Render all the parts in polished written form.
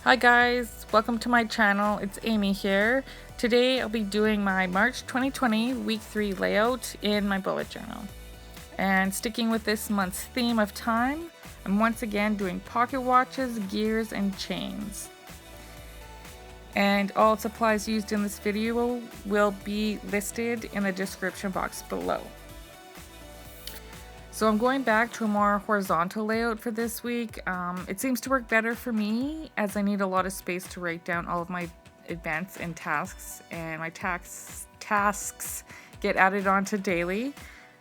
Hi guys, welcome to my channel. It's Amy here. Today I'll be doing my March 2020 week 3 layout in my bullet journal. And sticking with this month's theme of time, I'm once again doing pocket watches, gears, and chains. And all supplies used in this video will be listed in the description box below. So I'm going back to a more horizontal layout for this week. It seems to work better for me as I need a lot of space to write down all of my events and tasks, and my tasks get added onto daily.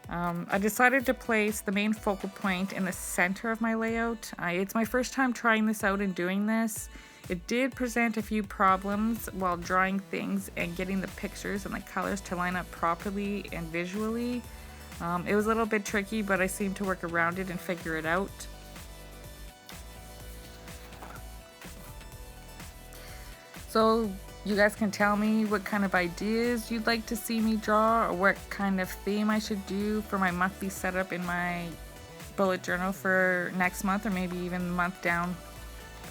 I decided to place the main focal point in the center of my layout. It's my first time trying this out and doing this. It did present a few problems while drawing things and getting the pictures and the colors to line up properly and visually. It was a little bit tricky, but I seemed to work around it and figure it out. So you guys can tell me what kind of ideas you'd like to see me draw, or what kind of theme I should do for my monthly setup in my bullet journal for next month, or maybe even the month down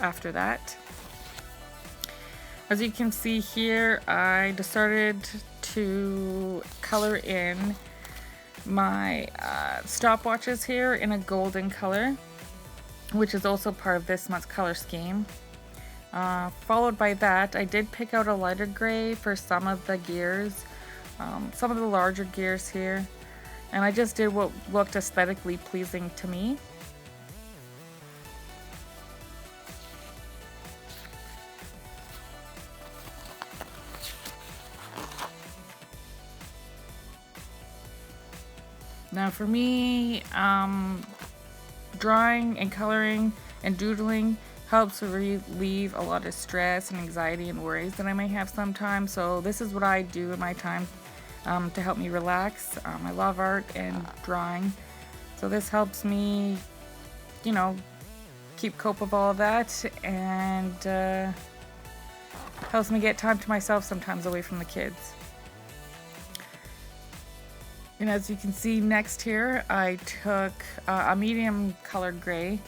after that. As you can see here, I decided to color in my stopwatches here in a golden color, which is also part of this month's color scheme. Followed by that, I did pick out a lighter gray for some of the gears, some of the larger gears here, and I just did what looked aesthetically pleasing to me. Now for me, drawing and coloring and doodling helps relieve a lot of stress and anxiety and worries that I may have sometimes. So this is what I do in my time to help me relax. I love art and drawing, so this helps me, keep cope with all of that, and helps me get time to myself sometimes away from the kids. And as you can see next here, I took a medium colored gray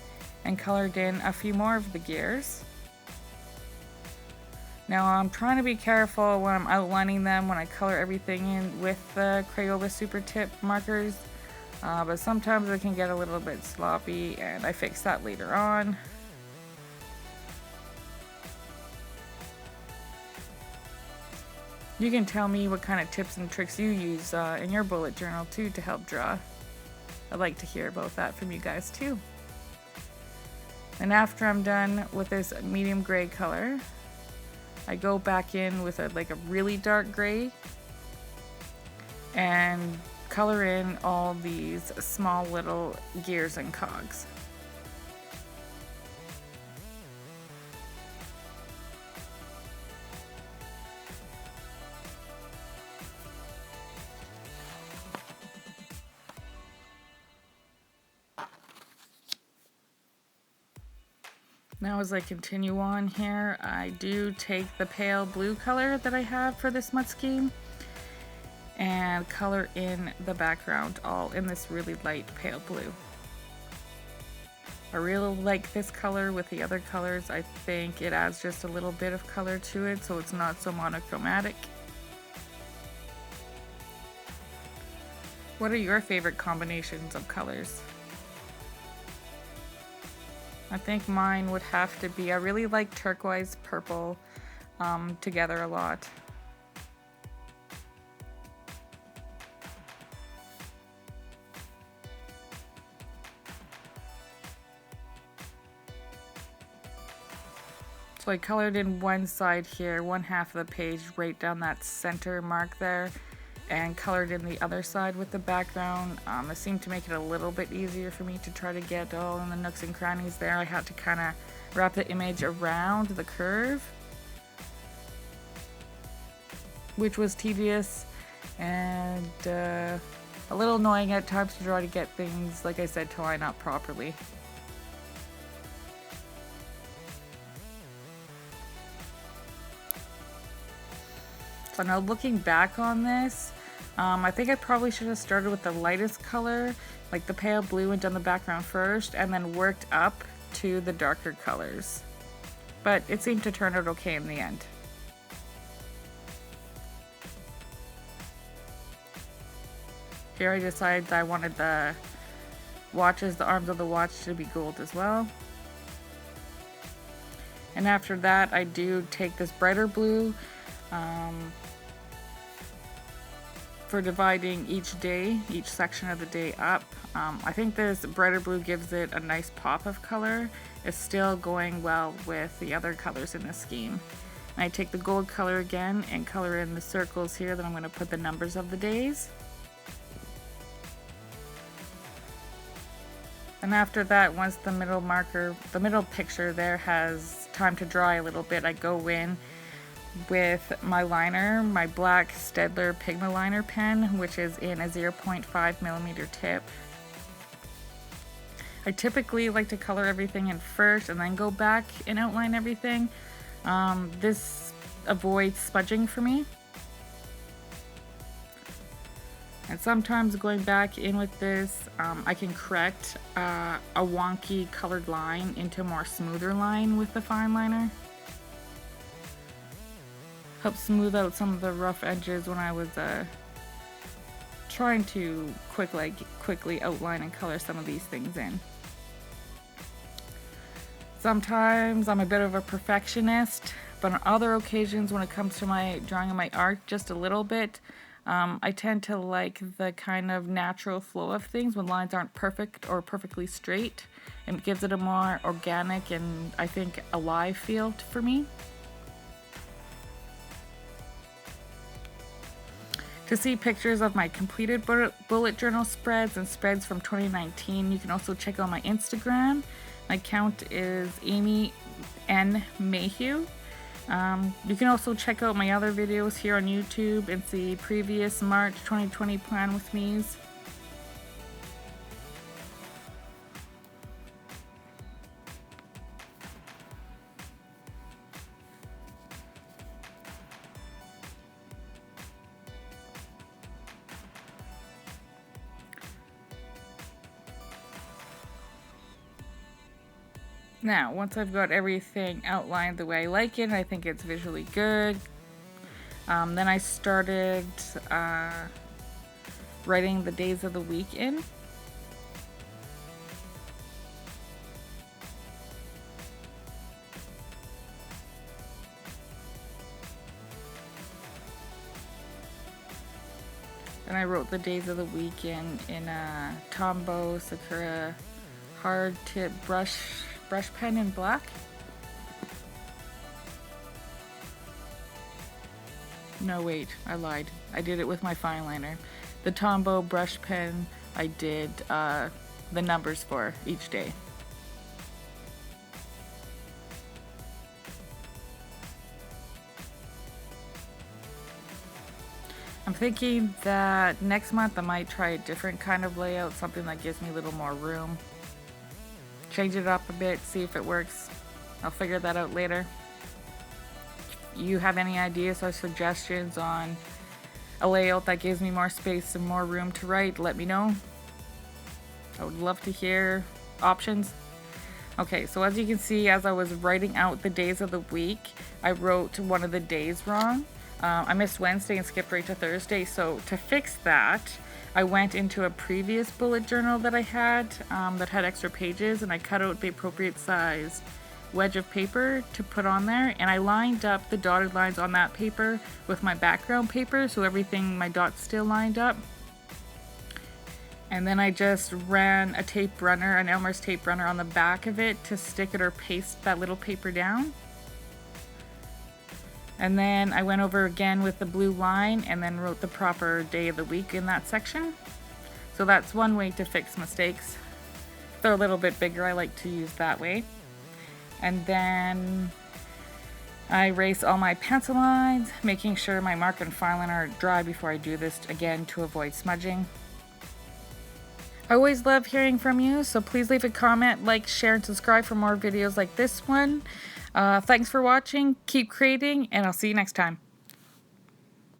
and colored in a few more of the gears. Now I'm trying to be careful when I'm outlining them when I color everything in with the Crayola Super Tip Markers, but sometimes it can get a little bit sloppy, and I fix that later on. You can tell me what kind of tips and tricks you use in your bullet journal too to help draw. I'd like to hear about that from you guys too. And after I'm done with this medium gray color, I go back in with a really dark gray and color in all these small little gears and cogs. Now as I continue on here, I do take the pale blue color that I have for this month's scheme and color in the background all in this really light pale blue. I really like this color with the other colors. I think it adds just a little bit of color to it, so it's not so monochromatic. What are your favorite combinations of colors? I think mine would have to be, I really like turquoise purple together a lot. So I colored in one side here, one half of the page, right down that center mark there, and colored in the other side with the background. It seemed to make it a little bit easier for me to try to get all in the nooks and crannies there. I had to kind of wrap the image around the curve, which was tedious and a little annoying at times to try to get things, like I said, to line up properly. So now looking back on this, I think I probably should have started with the lightest color, like the pale blue, and done the background first, and then worked up to the darker colors. but it seemed to turn out okay in the end. Here I decided I wanted the arms of the watch to be gold as well. And after that, I do take this brighter blue for dividing each day, each section of the day up. I think this brighter blue gives it a nice pop of color. It's still going well with the other colors in the scheme. And I take the gold color again and color in the circles here that I'm going to put the numbers of the days. And after that, once the middle picture there has time to dry a little bit, I go in with my liner, my black Staedtler Pigment Liner pen, which is in a 0.5mm tip. I typically like to color everything in first and then go back and outline everything. This avoids smudging for me. And sometimes going back in with this, I can correct a wonky colored line into a more smoother line with the fine liner. Helps smooth out some of the rough edges when I was trying to quickly outline and color some of these things in. Sometimes I'm a bit of a perfectionist, but on other occasions when it comes to my drawing of my art just a little bit, I tend to like the kind of natural flow of things when lines aren't perfect or perfectly straight. It gives it a more organic and I think alive feel for me. To see pictures of my completed bullet journal spreads and spreads from 2019, you can also check out my Instagram. My account is Amy N. Mayhew. You can also check out my other videos here on YouTube and see previous March 2020 plan with me's. Now, once I've got everything outlined the way I like it, I think it's visually good. Then I started writing the days of the week in. And I wrote the days of the week in a Tombow Sakura hard tip brush pen in black. No, wait, I lied. I did it with my fine liner. The Tombow brush pen, I did the numbers for each day. I'm thinking that next month I might try a different kind of layout, something that gives me a little more room. Change it up a bit, see if it works. I'll figure that out later. If you have any ideas or suggestions on a layout that gives me more space and more room to write, let me know. I would love to hear options. Okay, so as you can see, as I was writing out the days of the week, I wrote one of the days wrong. I missed Wednesday and skipped right to Thursday, so to fix that, I went into a previous bullet journal that I had that had extra pages, and I cut out the appropriate size wedge of paper to put on there, and I lined up the dotted lines on that paper with my background paper, so everything, my dots still lined up. And then I just ran a tape runner, an Elmer's tape runner on the back of it to stick it or paste that little paper down. And then I went over again with the blue line and then wrote the proper day of the week in that section. So that's one way to fix mistakes. If they're a little bit bigger, I like to use that way. And then I erase all my pencil lines, making sure my marker and fine liner are dry before I do this, again, to avoid smudging. I always love hearing from you, so please leave a comment, like, share, and subscribe for more videos like this one. Thanks for watching, keep creating, and I'll see you next time.